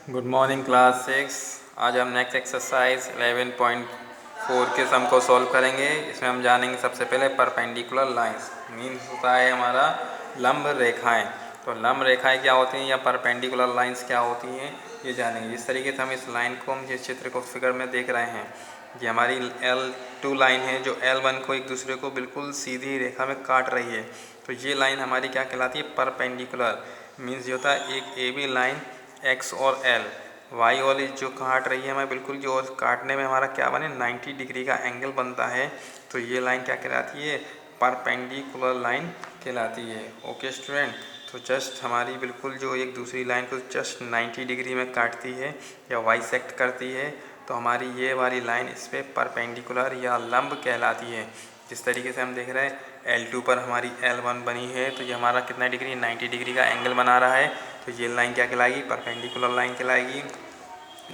Good morning class 6। आज हम next exercise 11.4 के सम को सॉल्व करेंगे। इसमें हम जानेंगे सबसे पहले परपेंडिकुलर लाइंस मीन्स होता है हमारा लंब रेखाएं। तो लंब रेखाएं क्या होती हैं या परपेंडिकुलर लाइंस क्या होती हैं ये जानेंगे। जिस तरीके से हम इस लाइन को जिस चित्र को फिगर में देख रहे हैं ये हमारी L2 लाइन है जो L1 को एक दूसरे को बिल्कुल सीधी रेखा में काट रही है। तो ये लाइन हमारी क्या कहलाती है परपेंडिकुलर मीन्स ये होता है एक AB लाइन एक्स और एल वाई वाली जो काट रही है हमें बिल्कुल जो काटने में हमारा क्या बने 90 डिग्री का एंगल बनता है। तो ये लाइन क्या कहलाती है परपेंडिकुलर लाइन कहलाती है। ओके स्टूडेंट, तो जस्ट हमारी बिल्कुल जो एक दूसरी लाइन को जस्ट 90 डिग्री में काटती है या वाइसेक्ट करती है तो हमारी ये वाली लाइन इस पर परपेंडिकुलर या लंब कहलाती है। जिस तरीके से हम देख रहे हैं L2 पर हमारी L1 बनी है तो ये हमारा कितना डिग्री 90 डिग्री का एंगल बना रहा है। तो ये लाइन क्या कहलाएगी परपेंडिकुलर लाइन कहलाएगी।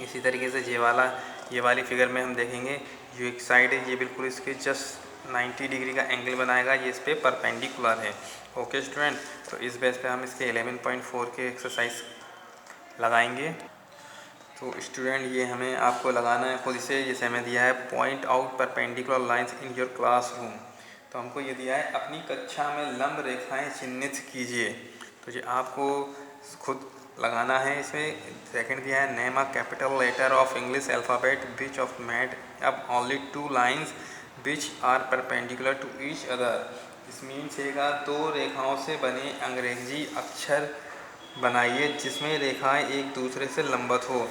इसी तरीके से ये वाली फिगर में हम देखेंगे जो एक साइड है ये बिल्कुल इसके जस्ट 90 डिग्री का एंगल बनाएगा, ये इस पर परपेंडिकुलर है। ओके स्टूडेंट, तो इस बेस पे हम इसके 11.4 के एक्सरसाइज लगाएंगे। तो स्टूडेंट ये हमें आपको लगाना है खुद से, जैसे हमें दिया है point out perpendicular lines in your classroom. तो हमको ये दिया है अपनी कक्षा में लंब रेखाएं चिन्हित कीजिए। तो ये आपको खुद लगाना है। इसमें सेकंड दिया है name a capital letter of English alphabet which of made up only 2 lines which are perpendicular to each other. इस मीन्स का 2 रेखाओं से बने अंग्रेजी अक्षर बनाइए जिसमें रेखाएं एक दूसरे से लंबवत हो।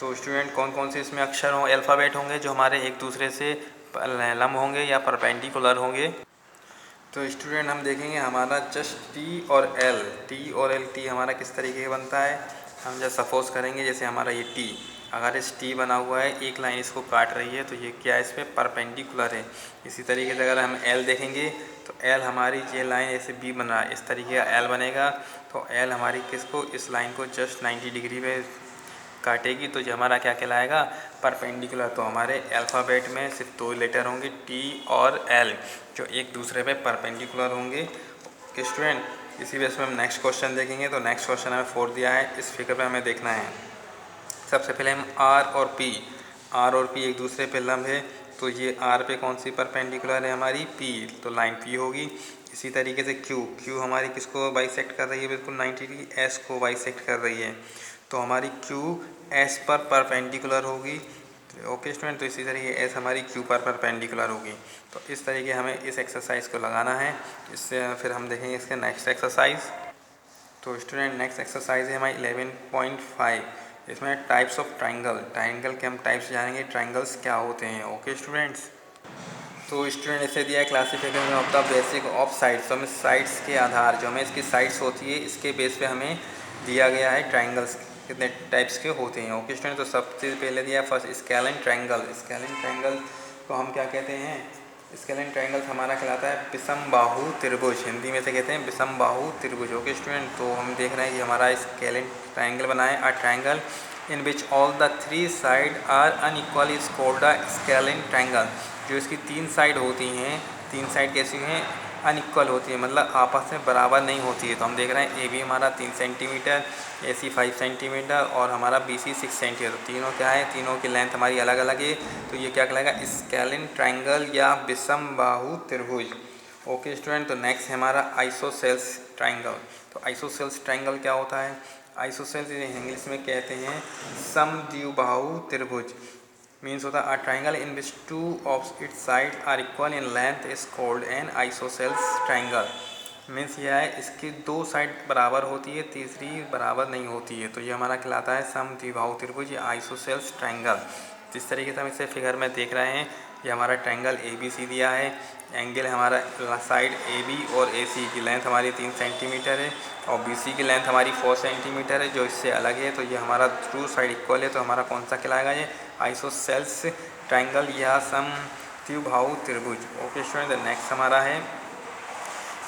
तो स्टूडेंट कौन कौन से इसमें अक्षर हों अल्फ़ाबेट होंगे जो हमारे एक दूसरे से लंब होंगे या परपेंडिकुलर होंगे। तो स्टूडेंट हम देखेंगे हमारा जस्ट टी और एल टी हमारा किस तरीके का बनता है। हम जब सपोज करेंगे जैसे हमारा ये टी, अगर इस टी बना हुआ है एक लाइन इसको काट रही है तो ये क्या है इस पर परपेंडिकुलर है। इसी तरीके से अगर हम एल देखेंगे तो एल हमारी ये लाइन ऐसे बी बन रहा है इस तरीके का एल बनेगा। तो एल हमारी किसको इस लाइन को जस्ट 90 डिग्री में काटेगी तो जो हमारा क्या कहलाएगा परपेंडिकुलर। तो हमारे अल्फ़ाबेट में सिर्फ 2 लेटर होंगे टी और एल जो एक दूसरे पे परपेंडिकुलर होंगे। स्टूडेंट इसी बेस में हम नेक्स्ट क्वेश्चन देखेंगे। तो नेक्स्ट क्वेश्चन हमें 4 दिया है, इस फिगर पे हमें देखना है। सबसे पहले हम आर और पी एक दूसरे पे लंब है। तो ये आर पे कौन सी परपेंडिकुलर है हमारी पी, तो लाइन पी होगी। इसी तरीके से क्यू हमारी किसको बाइसेक्ट कर रही है बिल्कुल 90 डिग्री एस को बाइसेक्ट कर रही है। तो हमारी क्यू एस पर परपेंडिकुलर होगी। ओके स्टूडेंट, तो इसी तरीके एस हमारी क्यू पर परपेंडिकुलर होगी। तो इस तरीके हमें इस एक्सरसाइज को लगाना है। इससे फिर हम देखेंगे इसके नेक्स्ट एक्सरसाइज। तो स्टूडेंट नेक्स्ट एक्सरसाइज है हमारी 11.5। इसमें टाइप्स ऑफ ट्राइंगल के हम टाइप्स जानेंगे, ट्राइंगल्स क्या होते हैं। ओके स्टूडेंट्स, तो स्टूडेंट इसे दिया है classification of the basic of sides. तो हमें साइड्स के आधार जो हमें इसकी साइड्स होती है इसके बेस पे हमें दिया गया है ट्राइंगल्स कितने टाइप्स के होते हैं। ओके स्टूडेंट, तो सबसे पहले दिया है फर्स्ट स्केलिन ट्राइंगल को हम क्या कहते हैं, स्केलिन ट्राइंगल हमारा कहलाता है विषम बाहु त्रिभुज, हिंदी में से कहते हैं विषम बाहु त्रिभुज। ओके स्टूडेंट, तो हम देख रहे हैं कि हमारा स्केलिन ट्राइंगल बना है। A triangle in which all the 3 side are unequal is called a scalene triangle. जो इसकी 3 साइड होती हैं, 3 साइड कैसी हैं अनइक्वल होती है, मतलब आपस में बराबर नहीं होती है। तो हम देख रहे हैं ए बी हमारा 3 सेंटीमीटर, ए सी 5 सेंटीमीटर और हमारा बी सी 6 सेंटीमीटर। तो तीनों क्या है, तीनों की लेंथ हमारी अलग अलग है। तो ये क्या कहलाएगा स्केलिन ट्राइंगल या विषम बाहु त्रिभुज। ओके स्टूडेंट, तो नेक्स्ट है हमारा आइसोसेल्स ट्राइंगल। तो आइसोसेल्स ट्राइंगल क्या होता है, आइसोसेल्स इंग्लिश में कहते हैं समद्विबाहु त्रिभुज। मीन्स होता है a triangle in which 2 of its side are equal in length is called an isosceles triangle. Means यह है इसकी 2 साइड बराबर होती है, तीसरी बराबर नहीं होती है। तो ये हमारा कहलाता है समद्विबाहु त्रिभुज या आइसोसेल्स ट्राइंगल। जिस तरीके से हम इसे फिगर में देख रहे हैं ये हमारा ट्राइंगल ए बी सी दिया है। एंगल हमारा साइड ए बी और ए सी की लेंथ हमारी 3 सेंटीमीटर है और बी सी की लेंथ हमारी 4 सेंटीमीटर है जो इससे अलग है। तो ये हमारा 2 साइड इक्वल है। तो हमारा कौन सा कहलाएगा ये आइसोसेल्स ट्राइंगल या समद्विबाहु त्रिभुज। ओके स्टूडेंट, नेक्स्ट हमारा है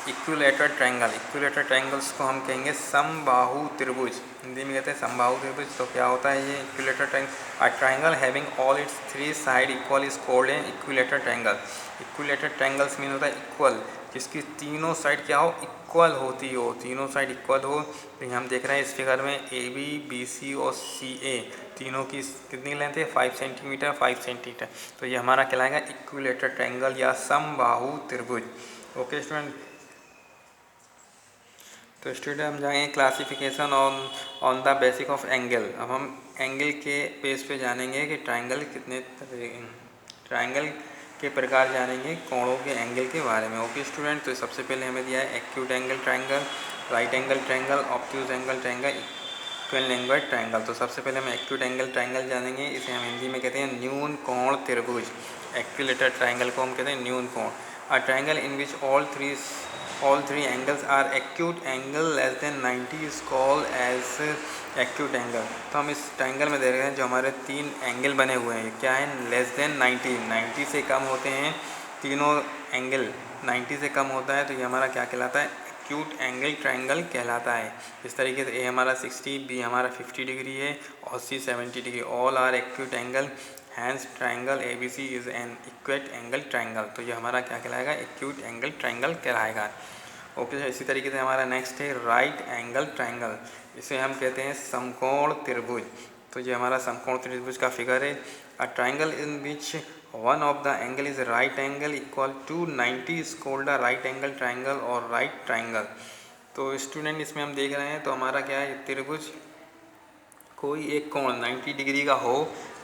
इक्विलेटरल ट्रायंगल, इक्विलेटरल ट्रायंगल्स को हम कहेंगे समबाहु त्रिभुज, हिंदी में कहते हैं समबाहु त्रिभुज। तो क्या होता है ये equilateral triangle? A triangle having all it's three side equal is called an equilateral triangle. Equilateral triangles mean होता है इक्वल, जिसकी तीनों साइड क्या हो, इक्वल होती हो, तीनों साइड इक्वल हो। तो हम देख रहे हैं इस फिगर में ए बी, बी सी और सी ए तीनों की कितनी लेंथ है, 5 सेंटीमीटर 5 सेंटीमीटर। तो ये हमारा कहलाएगा इक्विलेटरल ट्रायंगल या समबाहु त्रिभुज। ओके स्टूडेंट, तो स्टूडेंट हम जाएंगे classification on the basic of angle. अब हम एंगल के बेस पे जानेंगे कि ट्रायंगल कितने ट्रायंगल के प्रकार जानेंगे, कोणों के एंगल के बारे में। ओके स्टूडेंट, तो सबसे पहले हमें दिया है acute angle triangle, right angle triangle, obtuse angle triangle, equilateral angle triangle. तो सबसे पहले हम एक्यूट एंगल ट्रायंगल जानेंगे, इसे हम हिंदी में कहते हैं न्यून कोण त्रिभुज। एक्विलेटरल ट्रायंगल को हम कहते हैं न्यून कोण। अ triangle in which all three angles are acute angle less than 90 is called as acute angle। तो हम इस ट्रायंगल में देख रहे हैं जो हमारे तीन एंगल बने हुए हैं, क्या है, लेस देन 90 से कम होते हैं तीनों एंगल, 90 से कम होता है तो ये हमारा क्या कहलाता है, एक्यूट एंगल ट्रायंगल कहलाता है। इस तरीके से ए हमारा 60, बी हमारा 50 डिग्री है और C 70 degree, all are acute angle, hence triangle ABC is an acute angle triangle. तो ये हमारा क्या कहलाएगा, एक्यूट एंगल ट्रायंगल कहलाएगा। ओके, इसी तरीके से हमारा नेक्स्ट है राइट एंगल ट्रायंगल, इसे हम कहते हैं समकोण त्रिभुज। तो ये हमारा समकोण त्रिभुज का फिगर है। A triangle in which one of the angle is right angle equal to 90 is called a right angle triangle और राइट ट्रायंगल। तो स्टूडेंट इसमें हम देख रहे हैं तो हमारा क्या है, त्रिभुज कोई एक कोण 90 डिग्री का हो,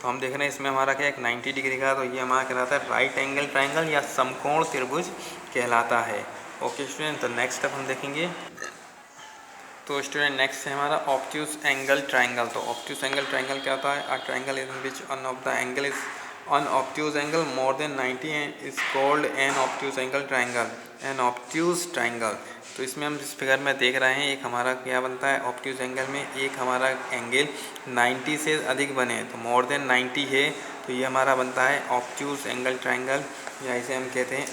तो हम देख रहे हैं इसमें हमारा क्या है, 90 डिग्री का, तो ये हमारा कहलाता है राइट एंगल ट्रायंगल या समकोण त्रिभुज कहलाता है। ओके स्टूडेंट, तो नेक्स्ट अब हम देखेंगे, तो स्टूडेंट नेक्स्ट है हमारा ऑब्ट्यूज एंगल ट्रायंगल। तो ऑब्ट्यूज एंगल ट्रायंगल क्या होता है, a triangle in which one of the angle is an obtuse angle more than 90 is called an obtuse angle triangle, an obtuse triangle। तो इसमें हम जिस फिगर में देख रहे हैं, एक हमारा क्या बनता है ऑब्ट्यूज एंगल में, एक हमारा एंगल 90 से अधिक बने, तो मोर देन 90 है तो ये हमारा बनता है ऑब्ट्यूज एंगल ट्रायंगल, या इसे हम कहते हैं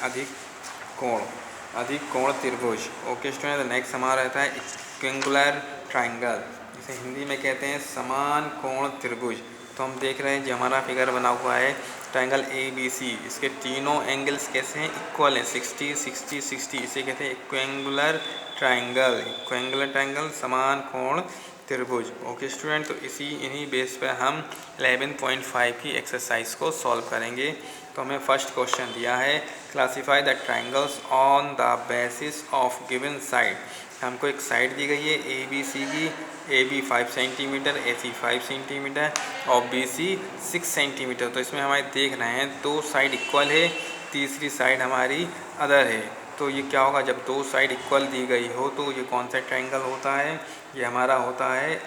अधिक कोण त्रिभुज। ओके स्टूडेंट, नेक्स्ट हमारा रहता है इक्विंगुलर ट्रायंगल, इसे हिंदी में कहते हैं समान कोण त्रिभुज। तो हम देख रहे हैं जो हमारा फिगर बना हुआ है ट्रायंगल ABC, इसके तीनों एंगल्स कैसे हैं, इक्वल हैं, 60 60 60, इसे कहते हैं इक्विंगुलर ट्रायंगल। इक्विंगुलर ट्रायंगल समान कोण त्रिभुज। ओके स्टूडेंट, तो इन्हीं बेस पर हम 11.5 की एक्सरसाइज को सॉल्व करेंगे। तो हमें फर्स्ट क्वेश्चन दिया है, classify the triangles on the basis of given side. हमको एक साइड दी गई है ABC की, AB 5 सेंटीमीटर, AC 5 सेंटीमीटर और BC 6 सेंटीमीटर। तो इसमें हमारे देख रहे हैं दो साइड इक्वल है, तीसरी साइड हमारी अदर है। तो ये क्या होगा, जब दो साइड इक्वल दी गई हो तो ये कौन सा ट्रायंगल होता है, ये हमारा होता है,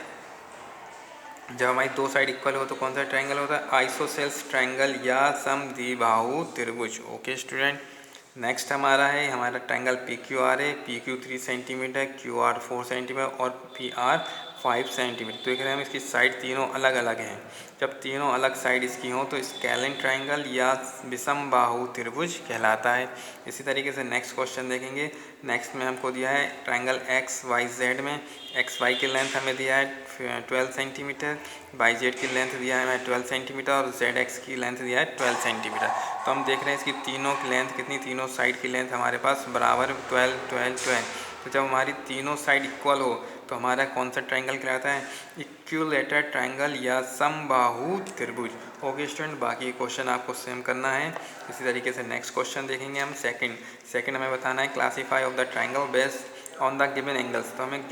जब हमारी दो साइड इक्वल हो तो कौन सा ट्रायंगल होता है, आइसोसेल्स ट्रायंगल या समद्विबाहु त्रिभुज। ओके स्टूडेंट, नेक्स्ट हमारा है हमारा ट्रायंगल PQR है, PQ 3 सेंटीमीटर, QR 4 सेंटीमीटर और PR 5 सेंटीमीटर। तो देख रहे हैं हम इसकी साइड तीनों अलग अलग हैं, जब तीनों अलग साइड इसकी हों तो स्केलिन ट्रायंगल या विषमबाहु त्रिभुज कहलाता है। इसी तरीके से नेक्स्ट क्वेश्चन देखेंगे। नेक्स्ट में हमको दिया है ट्रायंगल XYZ में, XY की लेंथ हमें दिया है 12 सेंटीमीटर, YZ की लेंथ दिया है हमें 12 सेंटीमीटर और ZX की लेंथ दिया है 12 सेंटीमीटर। तो हम देख रहे हैं इसकी तीनों की लेंथ कितनी, तीनों साइड की लेंथ हमारे पास बराबर 12 12 12। तो जब हमारी तीनों साइड इक्वल हो तो हमारा कौन सा ट्रायंगल कहलाता है, इक्विलेटरल ट्रायंगल या समबाहु त्रिभुज। ओके स्टूडेंट, बाकी क्वेश्चन आपको सेम करना है। इसी तरीके से नेक्स्ट क्वेश्चन देखेंगे हम सेकंड हमें बताना है classify of the triangle based on the given angles. तो हमें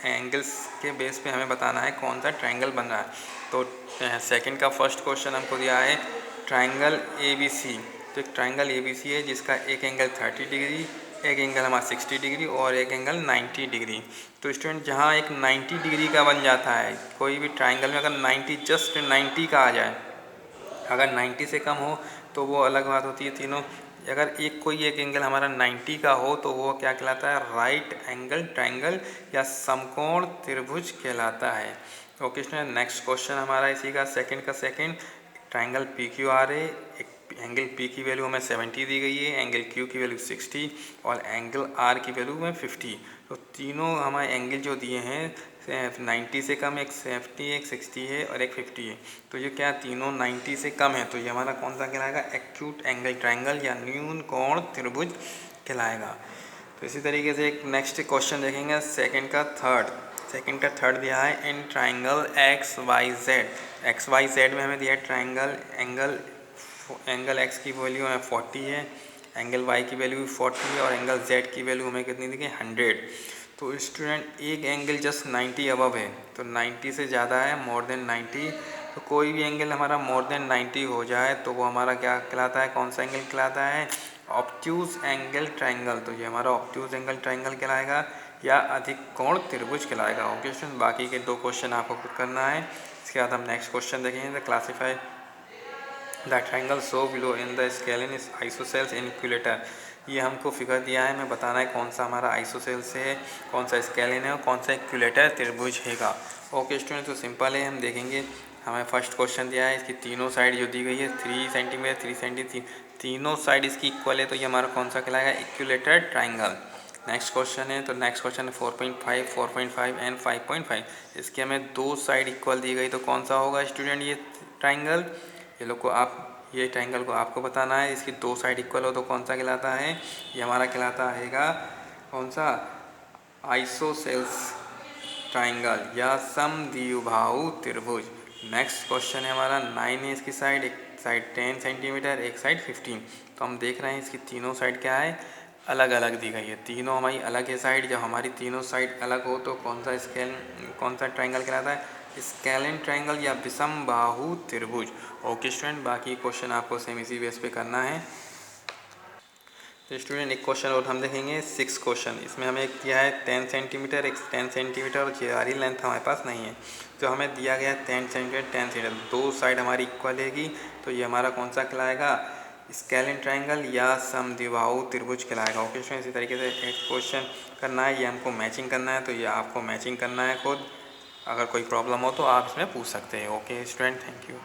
एंगल्स के बेस पे हमें बताना है कौन सा ट्रायंगल बन रहा है। तो सेकंड का फर्स्ट क्वेश्चन हमको दिया है ट्रायंगल ABC। तो एक ट्रायंगल ABC है जिसका एक एंगल 30 डिग्री, एक एंगल हमारा 60 डिग्री और एक एंगल 90 डिग्री। तो स्टूडेंट जहाँ एक 90 डिग्री का बन जाता है, कोई भी ट्रायंगल में अगर 90 जस्ट 90 का आ जाए, अगर 90 से कम हो तो वो अलग बात होती है तीनों, अगर कोई एक एंगल हमारा 90 का हो तो वो क्या कहलाता है, राइट एंगल ट्रायंगल या समकोण त्रिभुज कहलाता है। ओके स्टूडेंट, नेक्स्ट क्वेश्चन हमारा इसी का सेकंड ट्रायंगल PQR है, एक एंगल पी की वैल्यू हमें 70 दी गई है, एंगल क्यू की वैल्यू 60 और एंगल आर की वैल्यू हमें 50। तो तीनों हमारे एंगल जो दिए हैं 90 से कम, एक 70, एक 60 है और एक 50 है। तो ये क्या तीनों 90 से कम है, तो ये हमारा कौन सा कहलाएगा, एक्यूट एंगल ट्रायंगल या न्यून कोण त्रिभुज कहलाएगा। तो इसी तरीके से एक नेक्स्ट क्वेश्चन देखेंगे सेकंड का थर्ड दिया है in triangle X Y Z में हमें दिया है ट्रायंगल एंगल एक्स की वैल्यू हमें 40 है, एंगल वाई की वैल्यू 40 है और एंगल जेड की वैल्यू हमें कितनी दी है 100। तो स्टूडेंट एक एंगल जस्ट 90 अबव है, तो 90 से ज़्यादा है, मोर देन 90। तो कोई भी एंगल हमारा मोर देन 90 हो जाए तो वो हमारा क्या कहलाता है, कौन सा एंगल कहलाता है, ऑब्ट्यूज एंगल ट्रायंगल। तो ये हमारा ऑब्ट्यूज एंगल ट्रायंगल कहलाएगा या अधिक कोण त्रिभुज कहलाएगा। ओके स्टूडेंट, बाकी के 2 क्वेश्चन आपको खुद करना है। इसके बाद हम नेक्स्ट क्वेश्चन देखेंगे, the classify the triangle so below in the scalene is isosceles in equilateral. ये हमको फिगर दिया है, हमें बताना है कौन सा हमारा आइसोसेल्स है, कौन सा स्केलिन है और कौन सा इक्विलेटर त्रिभुज हैगा। ओके स्टूडेंट, तो सिंपल है, हम देखेंगे। हमें फर्स्ट क्वेश्चन दिया है, इसकी तीनों साइड जो दी गई है 3 सेंटीमीटर 3 सेंटीमीटर, तीनों साइड इसकी इक्वल है, तो ये हमारा कौन सा कहलाएगा, इक्विलेटर ट्रायंगल। नेक्स्ट क्वेश्चन है, तो नेक्स्ट क्वेश्चन है 4.5, 4.5 एंड 5.5। इसके हमें 2 साइड इक्वल दी गई, तो कौन सा होगा स्टूडेंट ये ट्रायंगल। ये लोग को आप ये ट्रायंगल को आपको बताना है, इसकी 2 साइड इक्वल हो तो कौन सा कहलाता है, ये हमारा कहलाता हैगा कौन सा, आइसोसेल्स ट्रायंगल या समद्विबाहु त्रिभुज। नेक्स्ट क्वेश्चन है हमारा 9 है, इसकी साइड, एक साइड 10 सेंटीमीटर, एक साइड 15। तो हम देख रहे हैं इसकी तीनों साइड क्या है, अलग अलग दी गई है, तीनों हमारी अलग है साइड। जब हमारी तीनों साइड अलग हो तो कौन सा ट्रायंगल कहलाता है, स्केलिन ट्रायंगल या विषम बाहु त्रिभुज। ओके स्टूडेंट, बाकी क्वेश्चन आपको सेम इसी बेस पे करना है। तो स्टूडेंट एक क्वेश्चन और हम देखेंगे 6 क्वेश्चन। इसमें हमें दिया है 10 सेंटीमीटर, एक 10 सेंटीमीटर और सारी लेंथ हमारे पास नहीं है, तो हमें दिया गया है 10 सेंटीमीटर 10 सेंटीमीटर, 2 साइड हमारी इक्वल हैगी, तो ये हमारा कौन सा कहलाएगा, स्केलिन ट्रायंगल या समद्विबाहु त्रिभुज कहलाएगा। ओके स्टूडेंट, इसी तरीके से एक क्वेश्चन करना है, ये हमको मैचिंग करना है, तो ये आपको मैचिंग करना है खुद। अगर कोई प्रॉब्लम हो तो आप इसमें पूछ सकते हैं। Okay student, thank you.